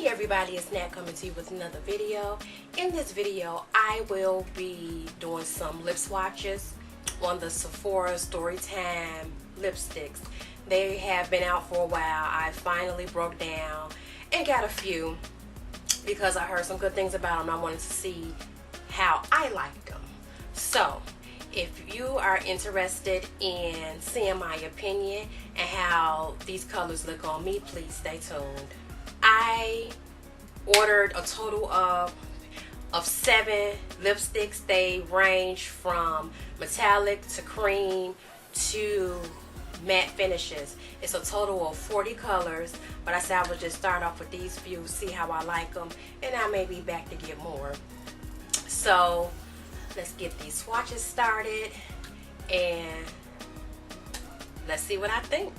Hey everybody, it's Nat coming to you with another video. In this video, I will be doing some lip swatches on the Sephora Storytime lipsticks. They have been out for a while. I finally broke down and got a few because I heard some good things about them. I wanted to see how I liked them. So, if you are interested in seeing my opinion and how these colors look on me, please stay tuned. I ordered a total of 7 lipsticks. They range from metallic to cream to matte finishes. It's a total of 40 colors, but I said I would just start off with these few, see how I like them, and I may be back to get more. So let's get these swatches started and let's see what I think.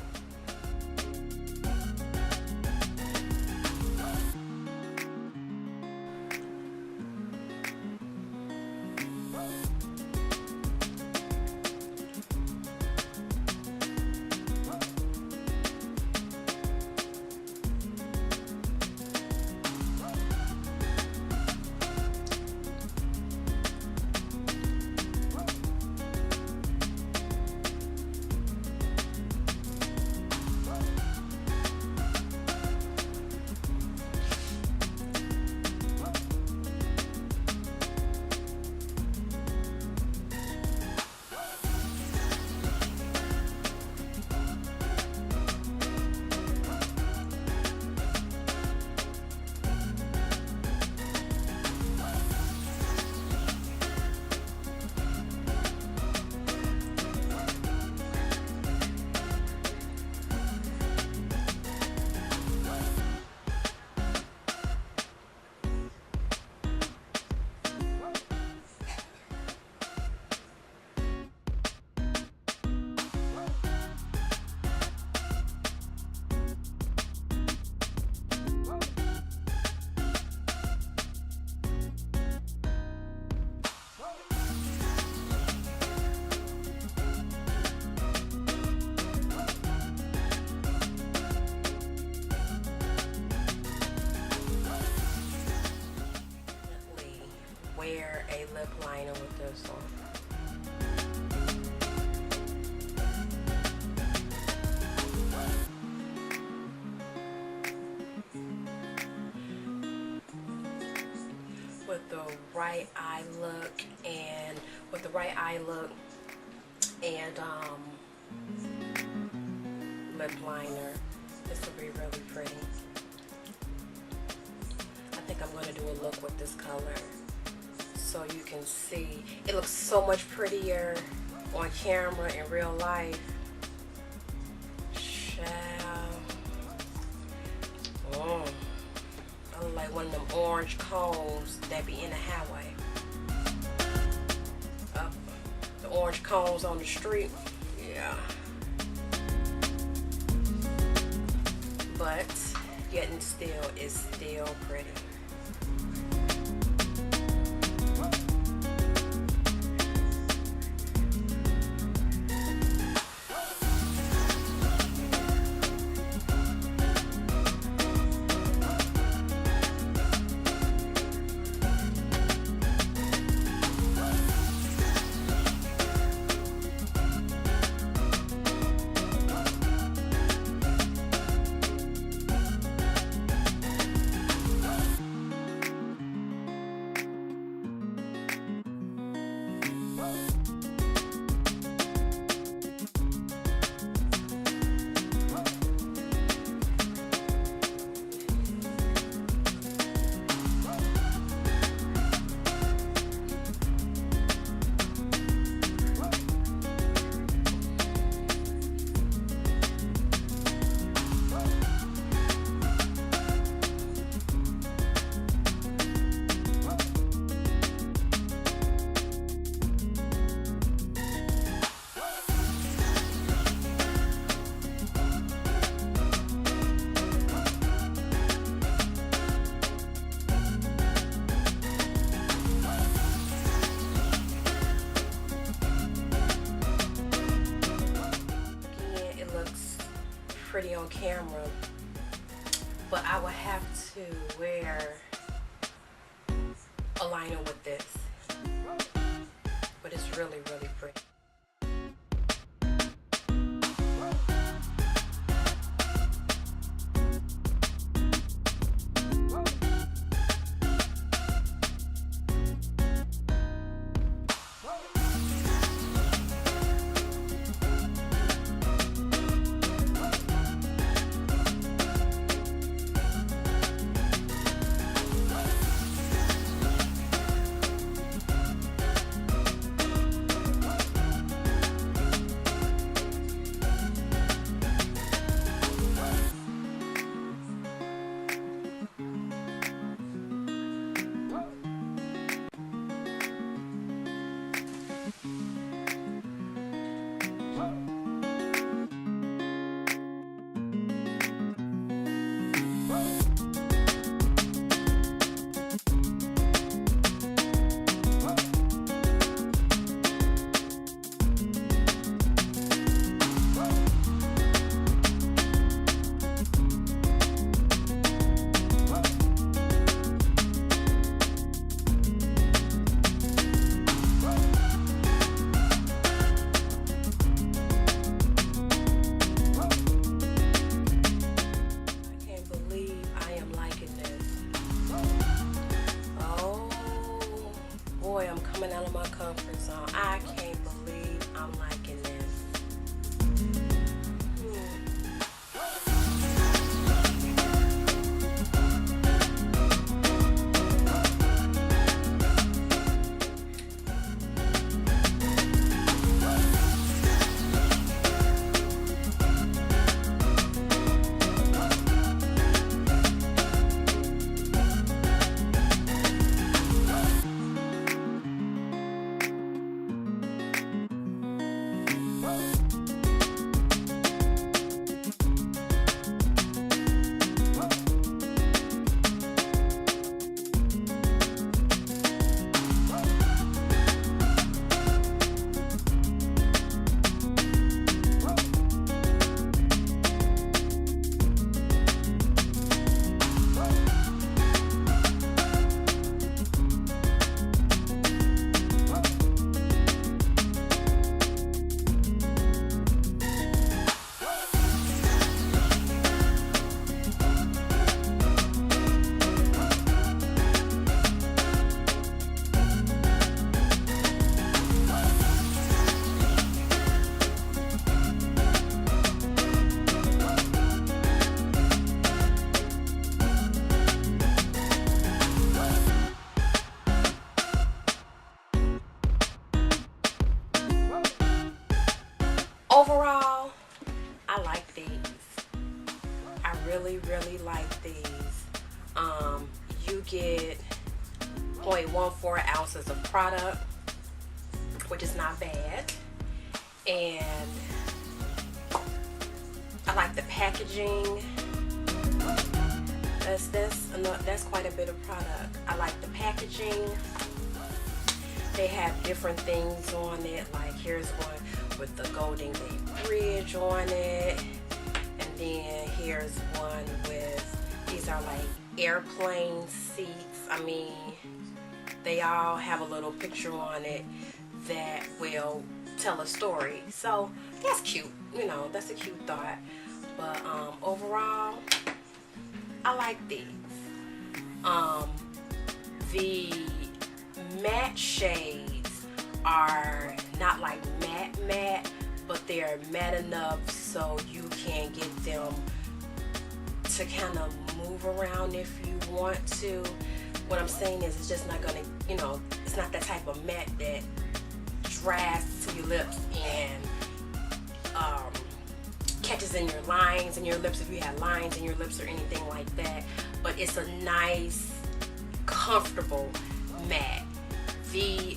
Wear a lip liner with this on. With the right eye look and lip liner, this will be really pretty. I think I'm going to do a look with this color so you can see. It looks so much prettier on camera in real life. Child. I look like one of them orange cones that be in the highway. The orange cones on the street. Yeah. But yet and still, it's still pretty. pretty on camera, but I would have to wear a liner with this, but it's really, really pretty. Boy, I'm coming out of my comfort zone. I can't believe I'm liking this. Overall, I like these. I really like these. You get 0.14 ounces of product, which is not bad. And I like the packaging. That's quite a bit of product. I like the packaging. They have different things on it. Like here's one with the Golden Gate Bridge on it, and then here's one with, these are like airplane seats. I mean, they all have a little picture on it that will tell a story. So that's cute, you know, that's a cute thought. But overall, I like these. The matte shades are not like matte, but they're matte enough so you can get them to kind of move around if you want to. What I'm saying is, it's just not gonna, you know, it's not that type of matte that dries to your lips and catches in your lines in your lips if you have lines in your lips or anything like that. But it's a nice, comfortable matte. The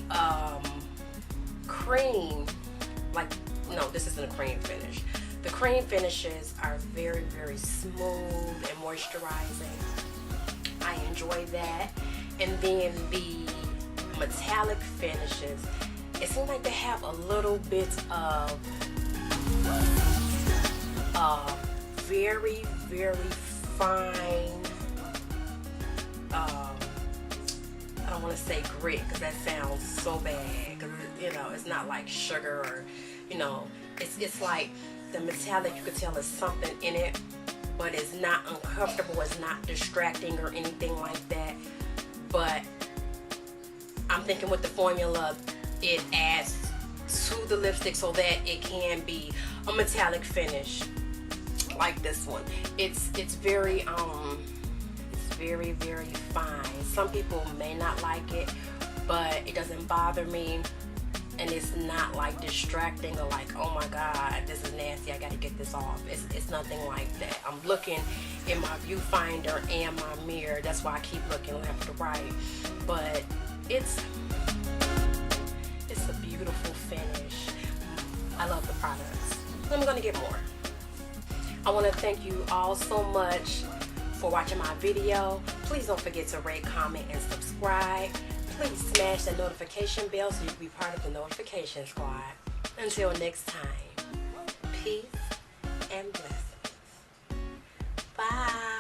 cream, like, no, this isn't a cream finish. The cream finishes are very smooth and moisturizing. I enjoy that. And then the metallic finishes, it seems like they have a little bit of very fine to say grit because that sounds so bad. Because, you know, it's not like sugar or, you know, it's like the metallic, you could tell there's something in it, but it's not uncomfortable, it's not distracting or anything like that. But I'm thinking with the formula, it adds to the lipstick so that it can be a metallic finish like this one. It's very very fine. Some people may not like it, but it doesn't bother me, and it's not like distracting or like, oh my god, this is nasty, I gotta get this off. It's nothing like that. I'm looking in my viewfinder and my mirror, that's why I keep looking left to right. But it's a beautiful finish. I love the products. I'm gonna get more. I want to thank you all so much for watching my video. Please don't forget to rate, comment, and subscribe. Please smash the notification bell so you can be part of the notification squad. Until next time, peace and blessings. Bye.